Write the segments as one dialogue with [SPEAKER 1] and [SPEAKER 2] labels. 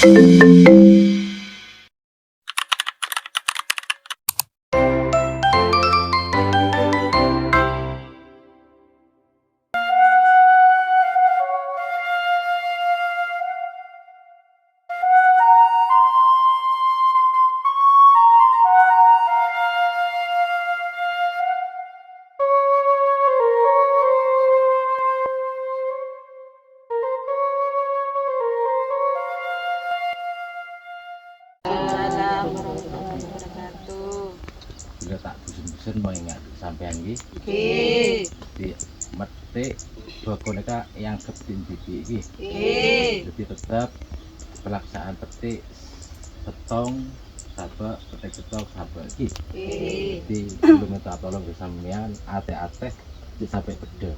[SPEAKER 1] Sudah tak dusun-dusun mau ingat sampean iki. Di metik bokoneka yang kepin bibik iki. Jadi tetap pelaksanaan petik setong sabak petik setong sabak iki. Jadi belum minta tolong ke sampean ate-ate sampai beda.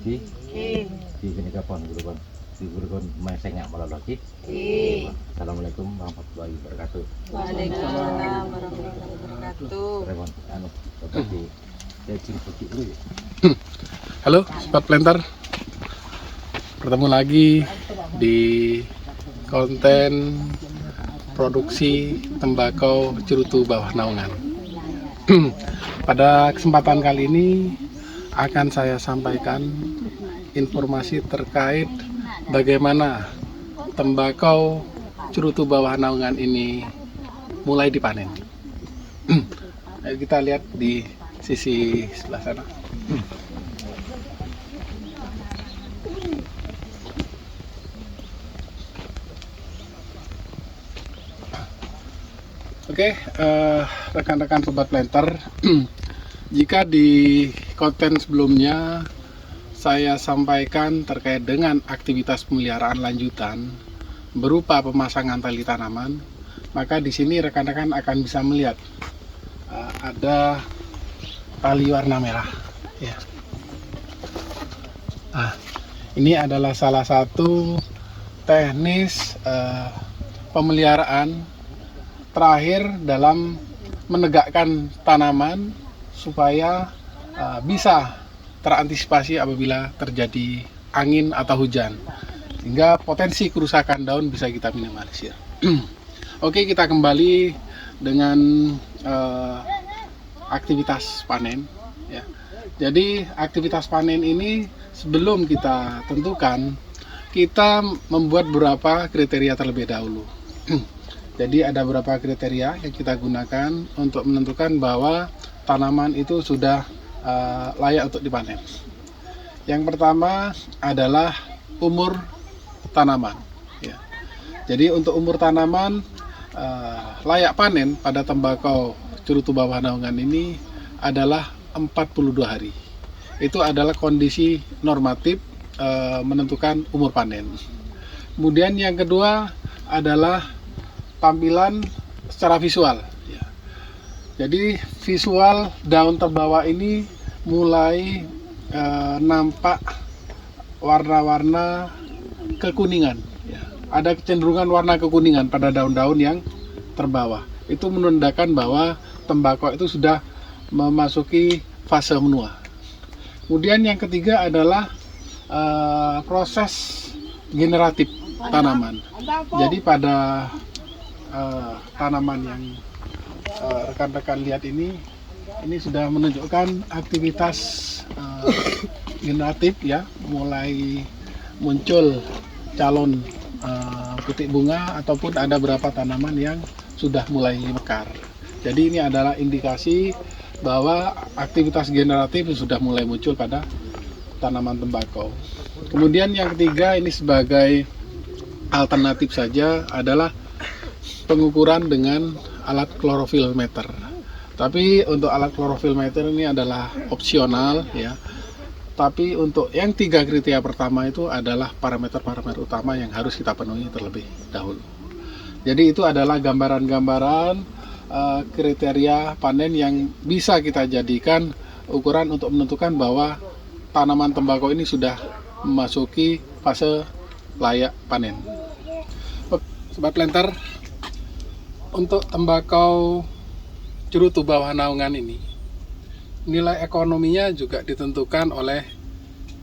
[SPEAKER 1] Di sini kapan guru kon mesengak malah lagi. Assalamualaikum warahmatullahi wabarakatuh.
[SPEAKER 2] Waalaikumsalam warahmatullahi wabarakatuh.
[SPEAKER 3] Halo Sobat Planter, bertemu lagi di konten produksi tembakau cerutu bawah naungan. Pada kesempatan kali ini akan saya sampaikan informasi terkait bagaimana tembakau cerutu bawah naungan ini mulai dipanen. Ayo kita lihat di sisi sebelah sana. Oke, rekan-rekan Sobat Planter, jika di konten sebelumnya saya sampaikan terkait dengan aktivitas pemeliharaan lanjutan berupa pemasangan tali tanaman, maka di sini rekan-rekan akan bisa melihat ada tali warna merah. Ya. Ini adalah salah satu teknis pemeliharaan terakhir dalam menegakkan tanaman supaya bisa terantisipasi apabila terjadi angin atau hujan, sehingga potensi kerusakan daun bisa kita minimalisir. Oke, kita kembali dengan aktivitas panen. Ya. Jadi aktivitas panen ini sebelum kita tentukan, kita membuat beberapa kriteria terlebih dahulu. Jadi ada beberapa kriteria yang kita gunakan untuk menentukan bahwa tanaman itu sudah layak untuk dipanen. Yang pertama adalah umur tanaman. Ya. Jadi untuk umur tanaman layak panen pada tembakau cerutu bawah naungan ini adalah 42 hari. Itu adalah kondisi normatif menentukan umur panen. Kemudian yang kedua adalah tampilan secara visual. Ya. Jadi visual daun terbawah ini mulai nampak warna-warna kekuningan. Ya. Ada kecenderungan warna kekuningan pada daun-daun yang terbawah. Itu menandakan bahwa tembakau itu sudah memasuki fase menua. Kemudian yang ketiga adalah proses generatif tanaman. Jadi pada tanaman yang rekan-rekan lihat ini sudah menunjukkan aktivitas generatif, ya, mulai muncul calon putik bunga ataupun ada beberapa tanaman yang sudah mulai mekar. Jadi ini adalah indikasi bahwa aktivitas generatif sudah mulai muncul pada tanaman tembakau. Kemudian yang ketiga, ini sebagai alternatif saja, adalah pengukuran dengan alat klorofil meter. Tapi untuk alat klorofil meter ini adalah opsional, ya. Tapi untuk yang tiga kriteria pertama itu adalah parameter-parameter utama yang harus kita penuhi terlebih dahulu. Jadi itu adalah gambaran-gambaran kriteria panen yang bisa kita jadikan ukuran untuk menentukan bahwa tanaman tembakau ini sudah memasuki fase layak panen. Sobat Planter, untuk tembakau cerutu bawah naungan ini, nilai ekonominya juga ditentukan oleh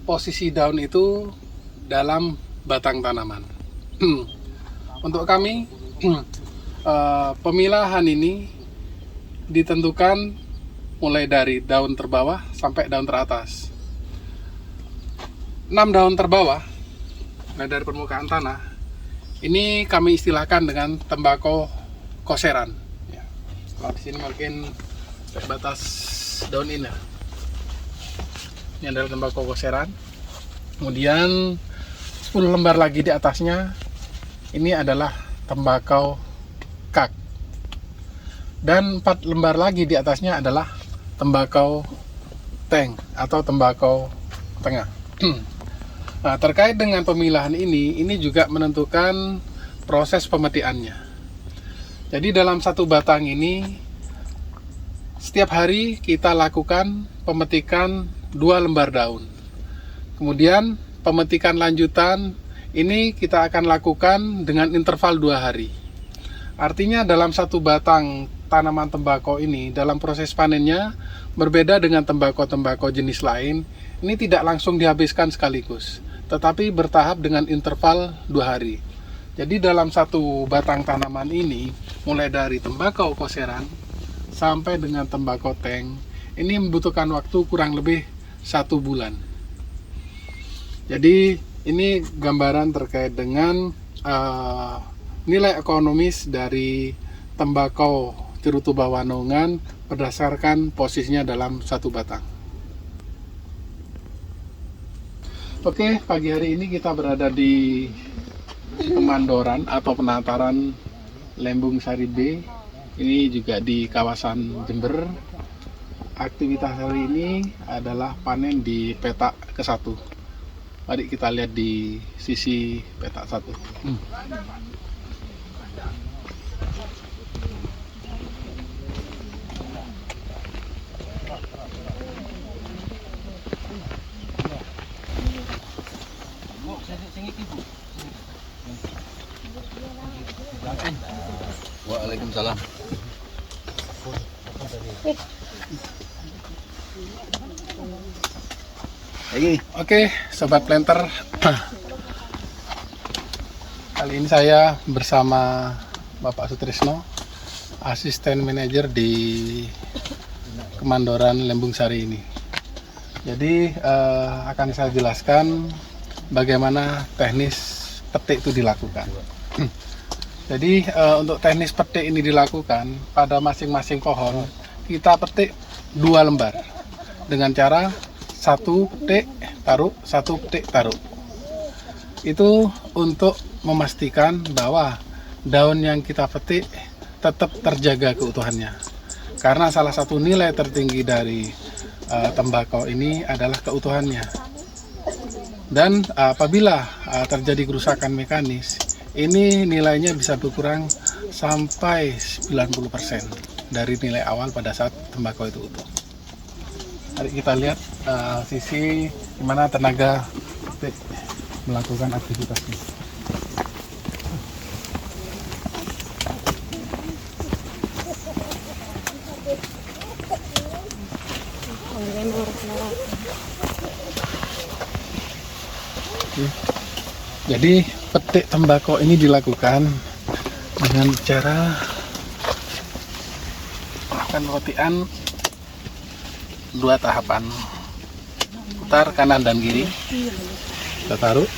[SPEAKER 3] posisi daun itu dalam batang tanaman. Untuk kami pemilahan ini ditentukan mulai dari daun terbawah sampai daun teratas. 6 daun terbawah, mulai dari permukaan tanah, ini kami istilahkan dengan tembakau koseran. Ya. Kalau di sini mungkin batas daun ini. Ini adalah tembakau koseran. Kemudian 10 lembar lagi di atasnya, ini adalah tembakau kak. Dan 4 lembar lagi di atasnya adalah tembakau teng atau tembakau tengah. Nah, terkait dengan pemilahan ini juga menentukan proses pemetiannya. Jadi dalam satu batang ini, setiap hari kita lakukan pemetikan 2 lembar daun. Kemudian pemetikan lanjutan ini kita akan lakukan dengan interval 2 hari. Artinya dalam satu batang tanaman tembakau ini, dalam proses panennya berbeda dengan tembakau-tembakau jenis lain. Ini tidak langsung dihabiskan sekaligus, tetapi bertahap dengan interval 2 hari. Jadi dalam satu batang tanaman ini, mulai dari tembakau koseran sampai dengan tembakau teng, ini membutuhkan waktu kurang lebih 1 bulan. Jadi ini gambaran terkait dengan nilai ekonomis dari tembakau Cerutu Bawanongan berdasarkan posisinya dalam satu batang. Oke, pagi hari ini kita berada di Kemandoran atau penataran Lembung Sari B. Ini juga di kawasan Jember. Aktivitas hari ini adalah panen di petak ke-1. Mari kita lihat di sisi petak 1.
[SPEAKER 1] Waalaikumsalam.
[SPEAKER 3] Oke, Sobat Planter. Kali ini saya bersama Bapak Sutrisno, asisten manajer di Kemandoran Lembung Sari ini. Jadi akan saya jelaskan bagaimana teknis petik itu dilakukan. Jadi untuk teknis petik ini dilakukan pada masing-masing pohon, kita petik 2 lembar dengan cara 1 petik taruh, 1 petik taruh. Itu untuk memastikan bahwa daun yang kita petik tetap terjaga keutuhannya. Karena salah satu nilai tertinggi dari tembakau ini adalah keutuhannya. Dan apabila terjadi kerusakan mekanis, ini nilainya bisa berkurang sampai 90% dari nilai awal pada saat tembakau itu utuh. Mari kita lihat sisi dimana tenaga petik melakukan aktivitasnya. Jadi petik tembakau ini dilakukan dengan cara melakukan petikan 2 tahapan, putar kanan dan kiri, kita taruh,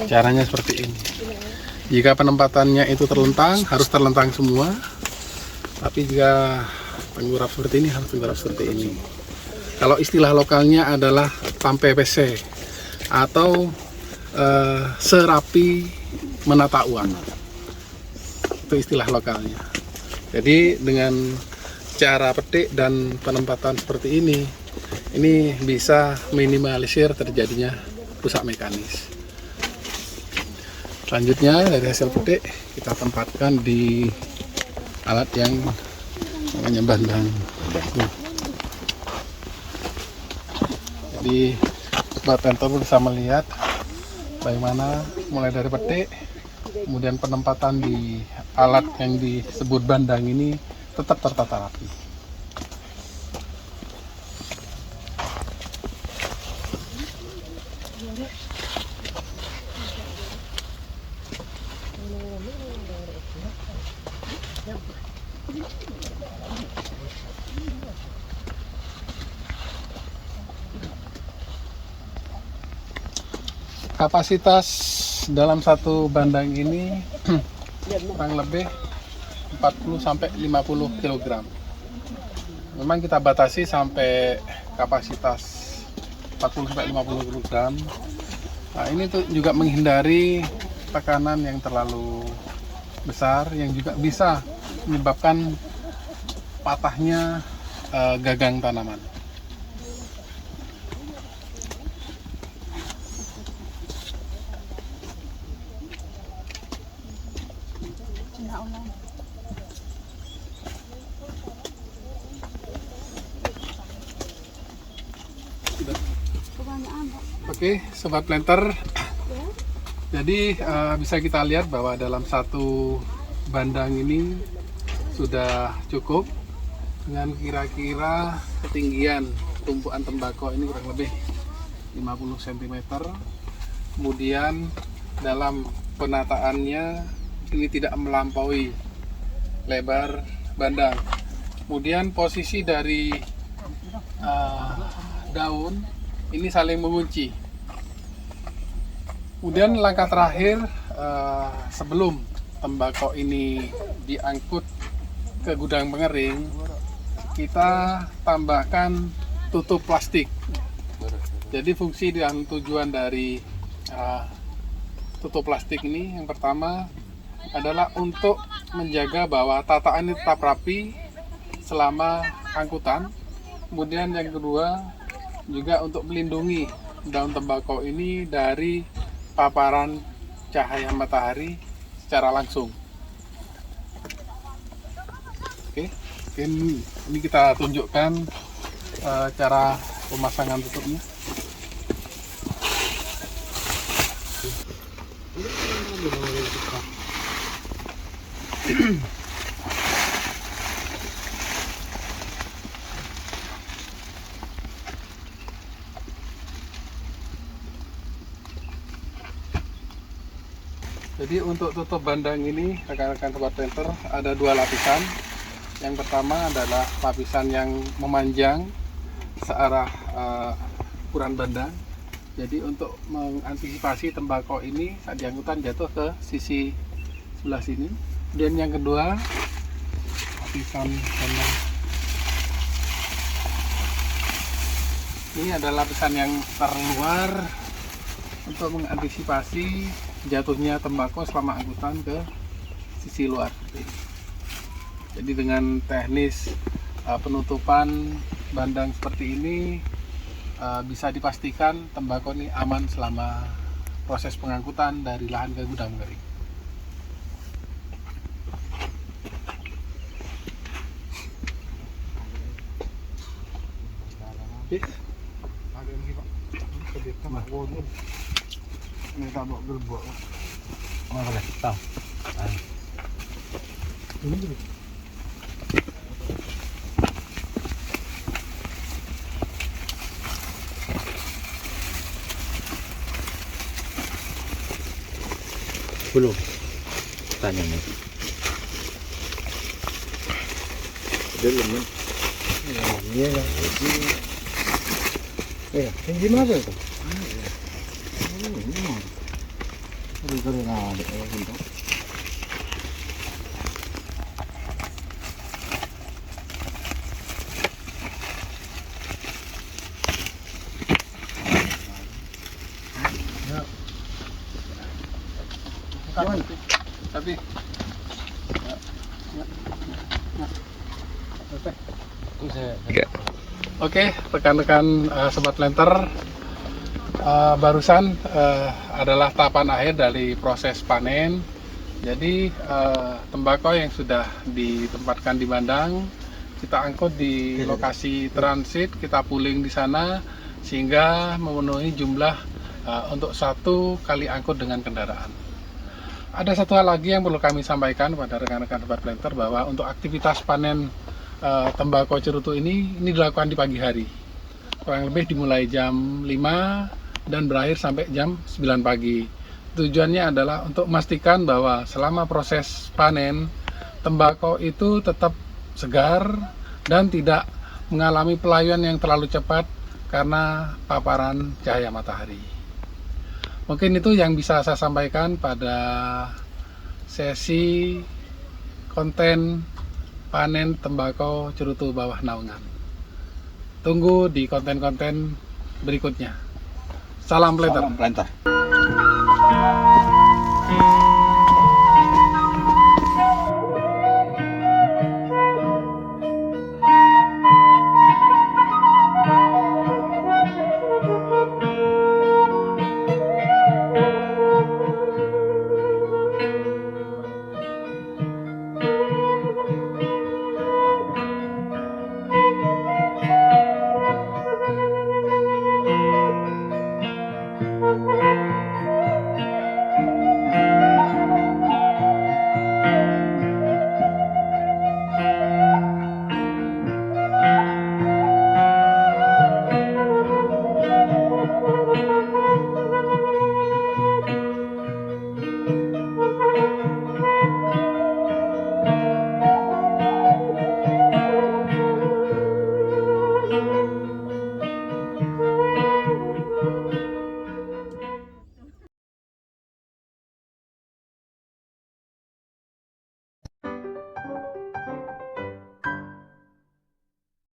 [SPEAKER 3] caranya seperti ini. Jika penempatannya itu terlentang, harus terlentang semua. Tapi jika tenggurap seperti ini, harus tenggurap seperti ini. Kalau istilah lokalnya adalah tampe PC atau serapi menata uang. Itu istilah lokalnya. Jadi dengan cara petik dan penempatan seperti ini bisa minimalisir terjadinya rusak mekanis. Selanjutnya dari hasil petik kita tempatkan di alat yang namanya bandang. Jadi Sobat Planter bisa melihat bagaimana mulai dari petik, kemudian penempatan di alat yang disebut bandang ini tetap tertata rapi. Kapasitas dalam satu bandang ini kurang lebih 40 sampai 50 kg. Memang kita batasi sampai kapasitas 40 sampai 50 kg. Nah, ini tuh juga menghindari tekanan yang terlalu besar yang juga bisa menyebabkan patahnya gagang tanaman. Oke, sobat planter. Jadi bisa kita lihat bahwa dalam satu bandang ini sudah cukup dengan kira-kira ketinggian tumpuan tembakau ini kurang lebih 50 cm. Kemudian dalam penataannya ini tidak melampaui lebar bandang. Kemudian posisi dari daun ini saling mengunci. Kemudian langkah terakhir sebelum tembakau ini diangkut ke gudang pengering, kita tambahkan tutup plastik. Jadi fungsi dan tujuan dari tutup plastik ini yang pertama adalah untuk menjaga bahwa tataan ini tetap rapi selama angkutan. Kemudian yang kedua juga untuk melindungi daun tembakau ini dari paparan cahaya matahari secara langsung. Oke, ini kita tunjukkan cara pemasangan tutupnya. Jadi untuk tutup bandang ini rekan-rekan sobat planter ada dua lapisan. Yang pertama adalah lapisan yang memanjang searah ukuran bandang. Jadi untuk mengantisipasi tembakau ini saat diangkutan jatuh ke sisi sebelah sini. Dan yang kedua lapisan bandang ini adalah lapisan yang terluar untuk mengantisipasi jatuhnya tembakau selama angkutan ke sisi luar. Jadi dengan teknis penutupan bandang seperti ini bisa dipastikan tembakau ini aman selama proses pengangkutan dari lahan ke gudang pengering. Oke. Ini tak bawa gerbok.
[SPEAKER 1] Oh, boleh. Tahu.
[SPEAKER 3] Ini juga.
[SPEAKER 1] Belum. Tanya nih. Belum nih. Iya lah. Yang gimana itu? Kering ada gitu.
[SPEAKER 3] Tapi Oke, rekan-rekan sobat planter, barusan adalah tahapan akhir dari proses panen. Jadi tembakau yang sudah ditempatkan di bandang kita angkut di lokasi transit, kita pooling di sana sehingga memenuhi jumlah untuk satu kali angkut dengan kendaraan. Ada satu hal lagi yang perlu kami sampaikan kepada rekan-rekan sobat planter bahwa untuk aktivitas panen tembakau cerutu ini dilakukan di pagi hari. Kurang lebih dimulai jam 5 dan berakhir sampai jam 9 pagi. Tujuannya adalah untuk memastikan bahwa selama proses panen tembakau itu tetap segar dan tidak mengalami pelayuan yang terlalu cepat karena paparan cahaya matahari. Mungkin itu yang bisa saya sampaikan pada sesi konten panen tembakau cerutu bawah naungan. Tunggu di konten-konten berikutnya. Salam planter.
[SPEAKER 4] Salam planter.